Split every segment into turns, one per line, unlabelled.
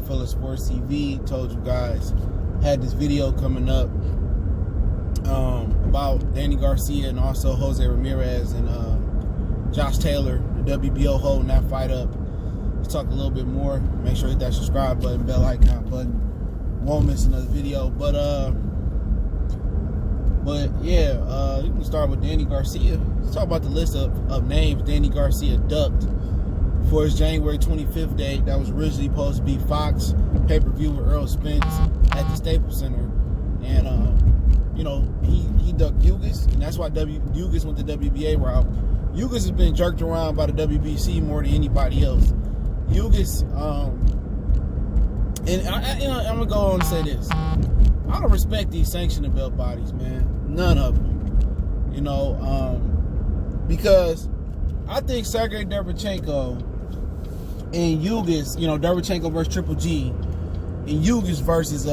Goodfellas Sports TV. Told you guys, had this video coming up about Danny Garcia and also Jose Ramirez and Josh Taylor, the WBO holding that fight up. Let's talk a little bit more. Make sure you hit that subscribe button, bell icon button. Won't miss another video. But yeah, you can start with Danny Garcia. Let's talk about the list of names Danny Garcia ducked for his January 25th date. That was originally supposed to be Fox pay-per-view with Earl Spence at the Staples Center. And, you know, he ducked Ugas, and that's why Ugas went the WBA route. Ugas has been jerked around by the WBC more than anybody else. Ugas, and I'm going to go on and say this. I don't respect these sanctioning belt bodies, man. None of them. You know, because I think Sergey Derevyanchenko and Ugas, you know, Derevyanchenko versus Triple G, and Ugas versus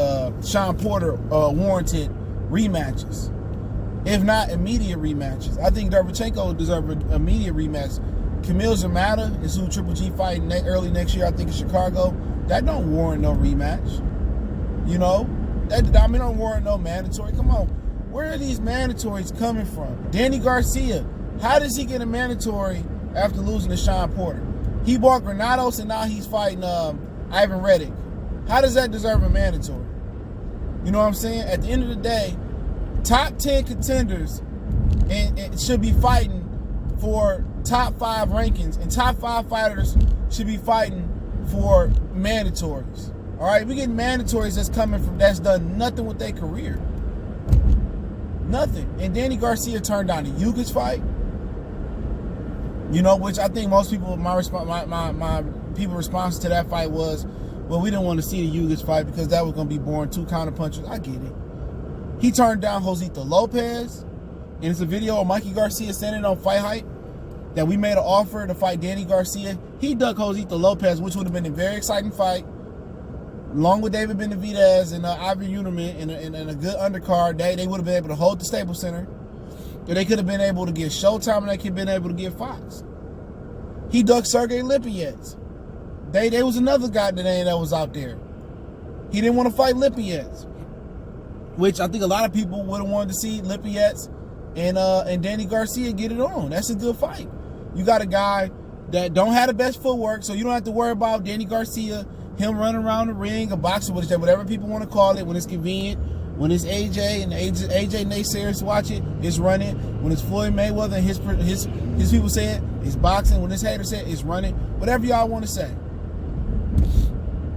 Sean Porter warranted rematches, if not immediate rematches. I think Derevyanchenko deserves an immediate rematch. Kamil Zamata is who Triple G fighting early next year, I think, in Chicago. That don't warrant no rematch. You know? That don't warrant no mandatory. Come on. Where are these mandatories coming from? Danny Garcia, how does he get a mandatory after losing to Sean Porter? He bought Granados and now he's fighting Ivan Reddick. How does that deserve a mandatory? You know what I'm saying? At the end of the day, top 10 contenders and should be fighting for top 5 rankings, and top 5 fighters should be fighting for mandatories. All right, we get mandatories that's done nothing with their career. Nothing. And Danny Garcia turned down the Ugas fight. You know, which I think most people, my people's response to that fight was, well, we didn't want to see the Ugas fight because that was going to be boring, 2 counter punches. I get it. He turned down Josito Lopez, and it's a video of Mikey Garcia sending on Fight Hype that we made an offer to fight Danny Garcia. He ducked Josito Lopez, which would have been a very exciting fight, along with David Benavidez and Ivan Uterman in a good undercard. They would have been able to hold the Staples Center. Or they could have been able to get Showtime, and they could have been able to get Fox. He ducked Sergey Lipinets. There was another guy that was out there. He didn't want to fight Lipinets, which I think a lot of people would have wanted to see Lipinets and Danny Garcia get it on. That's a good fight. You got a guy that don't have the best footwork, so you don't have to worry about Danny Garcia, him running around the ring, a boxer, whatever people want to call it, when it's convenient. When it's AJ and the AJ naysayers watch it, it's running. When it's Floyd Mayweather and his people say it, it's boxing. When his haters say it, it's running. Whatever y'all want to say.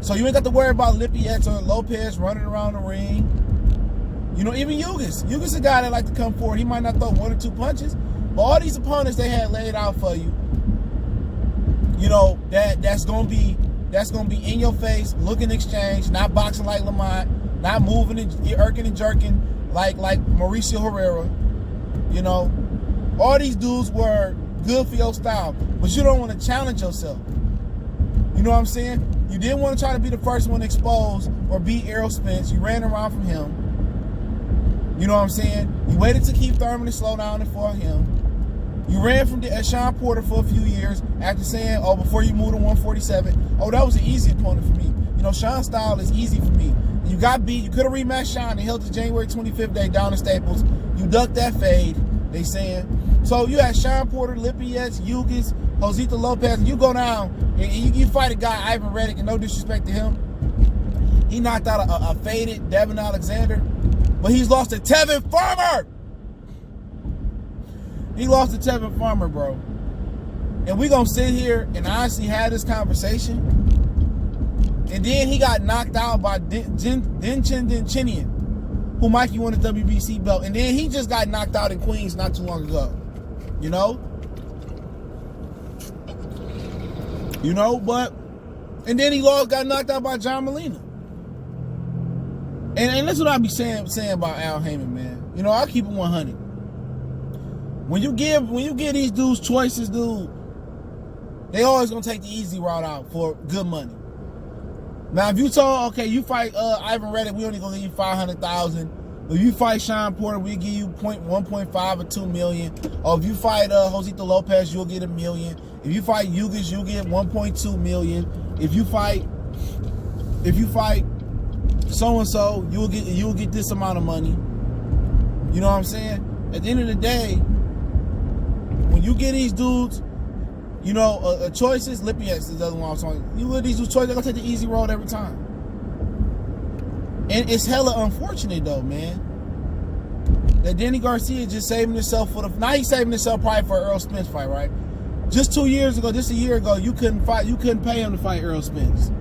So you ain't got to worry about Lipinets or Lopez running around the ring. You know, even Ugas. Ugas is a guy that like to come forward. He might not throw 1 or 2 punches, but all these opponents they had laid out for you, you know, that's gonna be in your face, looking exchange, not boxing like Lamont, not moving and irking and jerking like Mauricio Herrera. You know, all these dudes were good for your style, but you don't want to challenge yourself. You know what I'm saying? You didn't want to try to be the first one exposed or beat Errol Spence. You ran around from him. You know what I'm saying? You waited to keep Thurman to slow down and for him. You ran from Sean Porter for a few years after saying, oh, before you moved to 147, oh, that was an easy opponent for me. You know, Sean's style is easy for me. You got beat. You could have rematched Sean and held the January 25th day down in Staples. You ducked that fade, they saying. So you had Sean Porter, Lipinets, Ugas, Josito Lopez, and you go down and you fight a guy, Ivan Reddick, and no disrespect to him. He knocked out a faded Devin Alexander, but he's lost to Tevin Farmer. He lost to Tevin Farmer, bro. And we gonna sit here and honestly have this conversation. And then he got knocked out by Denchinian, who Mikey won the WBC belt. And then he just got knocked out in Queens not too long ago. You know? You know, but... And then he got knocked out by John Molina. And that's what I be saying about Al Heyman, man. You know, I keep it 100. When you give these dudes choices, dude, they always gonna take the easy route out for good money. Now, if you told, okay, you fight Ivan Reddick, we only gonna give you $500,000. If you fight Sean Porter, we give you 1.5 or 2 million. Or if you fight Josito Lopez, you'll get $1 million. If you fight Ugas, you'll get 1.2 million. If you fight if you fight so and so, you'll get this amount of money. You know what I'm saying? At the end of the day, when you get these dudes, you know, choices. Lippiax is the other one I was talking. You get these dudes choices, they're gonna take the easy road every time. And it's hella unfortunate though, man, that Danny Garcia just saving himself for the. Now he's saving himself probably for an Errol Spence fight, right? Just 2 years ago, just a year ago, you couldn't pay him to fight Errol Spence.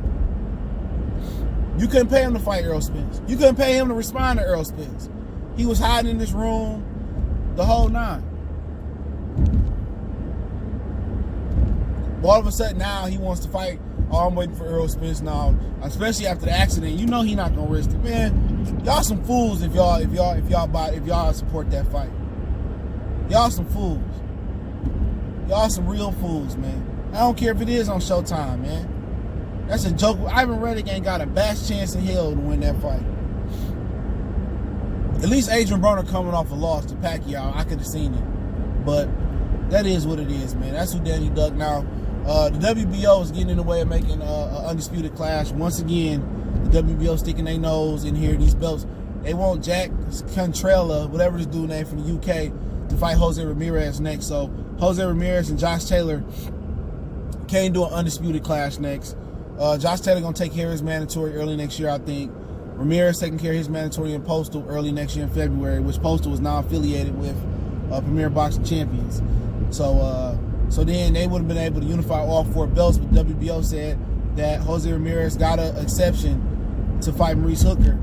You couldn't pay him to fight Errol Spence. You couldn't pay him to respond to Errol Spence. He was hiding in this room, the whole nine. All of a sudden now he wants to fight. Oh, I'm waiting for Errol Spence now, especially after the accident. You know he not gonna risk it, man. Y'all some fools if y'all support that fight. Y'all some fools. Y'all some real fools, man. I don't care if it is on Showtime, man. That's a joke. Ivan Reddick ain't got a best chance in hell to win that fight. At least Adrian Broner coming off a loss to Pacquiao, I could have seen it. But that is what it is, man. That's who Danny Duck now. The WBO is getting in the way of making an undisputed clash. Once again, the WBO sticking their nose in here. These belts, they want Jack Cantrella, whatever this dude name from the UK, to fight Jose Ramirez next. So Jose Ramirez and Josh Taylor can't do an undisputed clash next. Josh Taylor gonna take care of his mandatory early next year, I think. Ramirez taking care of his mandatory in Postal early next year in February, which Postal is now affiliated with Premier Boxing Champions. So then they would have been able to unify all 4 belts, but WBO said that Jose Ramirez got an exception to fight Maurice Hooker.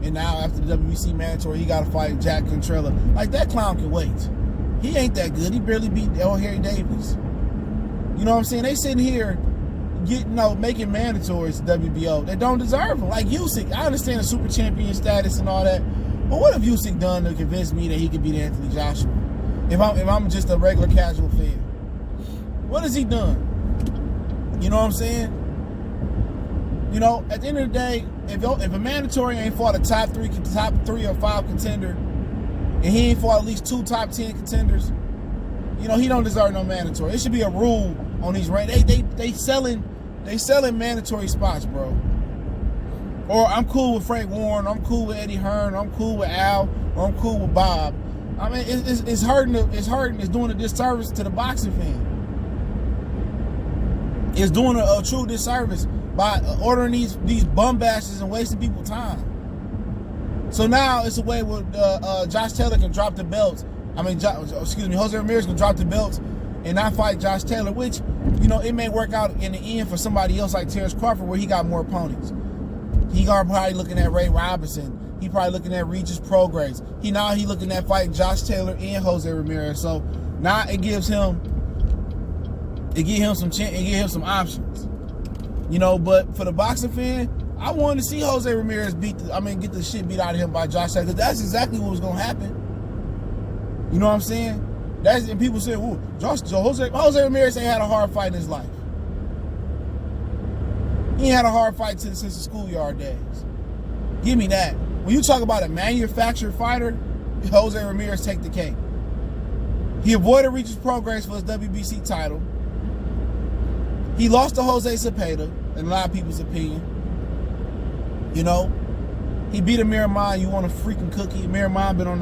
And now after the WBC mandatory, he got to fight Jack Cantrella. Like, that clown can wait. He ain't that good. He barely beat El Harry Davis. You know what I'm saying? They sitting here making mandatories to WBO. They don't deserve them. Like Usyk, I understand the super champion status and all that, but what have Usyk done to convince me that he could beat Anthony Joshua? If I'm just a regular casual fan, what has he done? You know what I'm saying? You know, at the end of the day, if a mandatory ain't fought a top 3 or 5 contender, and he ain't fought at least 2 top 10 contenders, you know, he don't deserve no mandatory. It should be a rule on these ranks. They selling mandatory spots, bro. Or I'm cool with Frank Warren, I'm cool with Eddie Hearn, I'm cool with Al, or I'm cool with Bob. I mean, it's hurting. It's doing a disservice to the boxing fan. It's doing a true disservice by ordering these bum bashes and wasting people's time. So now it's a way where Josh Taylor can drop the belts. Jose Ramirez can drop the belts and not fight Josh Taylor, which, you know, it may work out in the end for somebody else like Terrence Crawford, where he got more opponents. He probably looking at Ray Robinson. He probably looking at Regis Prograis. He looking at fighting Josh Taylor and Jose Ramirez. So now it gives him some options. You know, but for the boxing fan, I wanted to see Jose Ramirez get the shit beat out of him by Josh Taylor, because that's exactly what was gonna happen. You know what I'm saying? And people say, "Ooh, Jose Ramirez ain't had a hard fight in his life. He ain't had a hard fight since the schoolyard days." Give me that. When you talk about a manufactured fighter, Jose Ramirez take the cake. He avoided Regis Prograis for his WBC title. He lost to Jose Cepeda, in a lot of people's opinion. You know, he beat Amir Khan. You want a freaking cookie? Amir Khan been on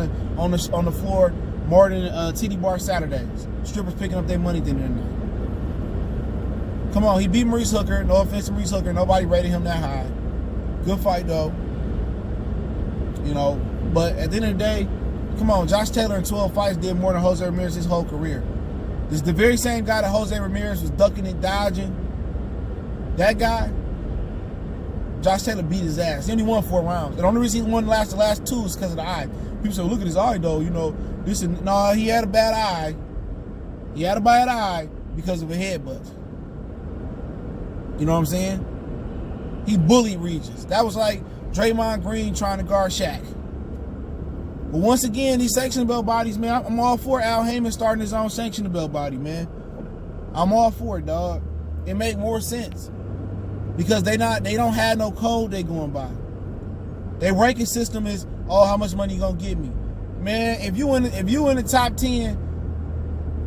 the floor more than TD Bar Saturdays. Strippers picking up their money at the end of the night. Come on, he beat Maurice Hooker. No offense to Maurice Hooker. Nobody rated him that high. Good fight though. You know, but at the end of the day, come on, Josh Taylor in 12 fights did more than Jose Ramirez his whole career. This is the very same guy that Jose Ramirez was ducking and dodging. That guy, Josh Taylor beat his ass. He only won 4 rounds. The only reason he won the last 2 is because of the eye. People say, look at his eye though, you know. He had a bad eye. He had a bad eye because of a headbutt. You know what I'm saying? He bullied Regis. That was like Draymond Green trying to guard Shaq. But once again, these sanctioning belt bodies, man, I'm all for Al Heyman starting his own sanctioning belt body, man. I'm all for it, dog. It make more sense. Because they don't have no code they going by. Their ranking system is, oh, how much money you gonna give me? Man, if you in the top 10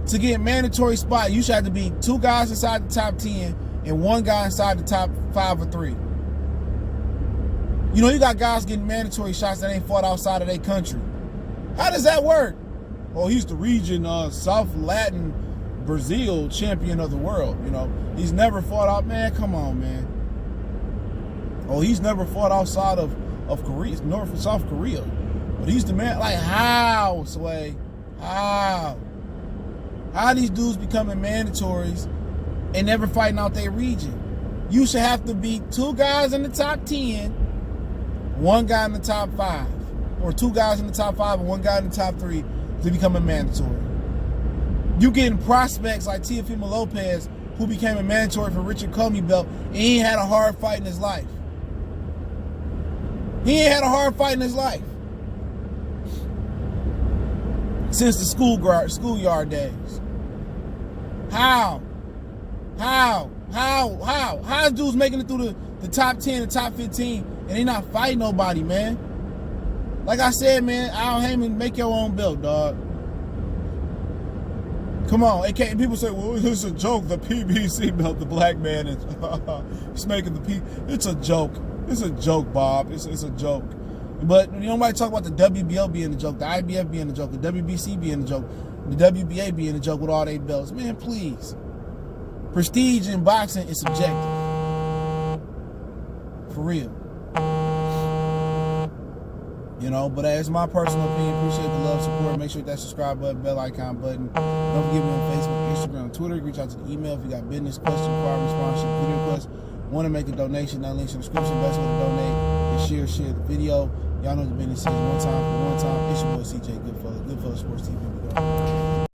to get a mandatory spot, you should have to be 2 guys inside the top 10 and 1 guy inside the top 5 or 3. You know, you got guys getting mandatory shots that ain't fought outside of their country. How does that work? Oh, he's the region South Latin Brazil champion of the world. You know, he's never fought out. Man, come on, man. Oh, he's never fought outside of Korea, North and South Korea. But he's the man. Like, how, Sway? How? How these dudes becoming mandatories and never fighting out their region? You should have to beat 2 guys in the top 10, 1 guy in the top 5. Or 2 guys in the top 5 and 1 guy in the top 3 to become a mandatory. You getting prospects like Teofimo Lopez, who became a mandatory for Richard Comey belt, and he ain't had a hard fight in his life. He ain't had a hard fight in his life. Since the schoolyard days. How? How is dudes making it through the top 10 and top 15 and they not fighting nobody, man? Like I said, man, Al Heyman, make your own belt, dog. Come on. It can't, people say, well, it's a joke. The PBC belt, the black man is he's making the P. It's a joke. It's a joke, Bob. It's a joke. But nobody talk about the WBO being a joke, the IBF being a joke, the WBC being a joke, the WBA being a joke with all their belts. Man, please. Prestige in boxing is subjective. For real. You know, but as my personal opinion, appreciate the love, support. Make sure you hit that subscribe button, bell icon button. Don't forget me on Facebook, Instagram, Twitter. Reach out to the email if you got business, question, inquiry, sponsorship, video request. Want to make a donation, that link's in the description. Best way to donate is share the video. Y'all know the business is one time for one time. It's your boy CJ Goodfellas, Goodfellas Sports TV.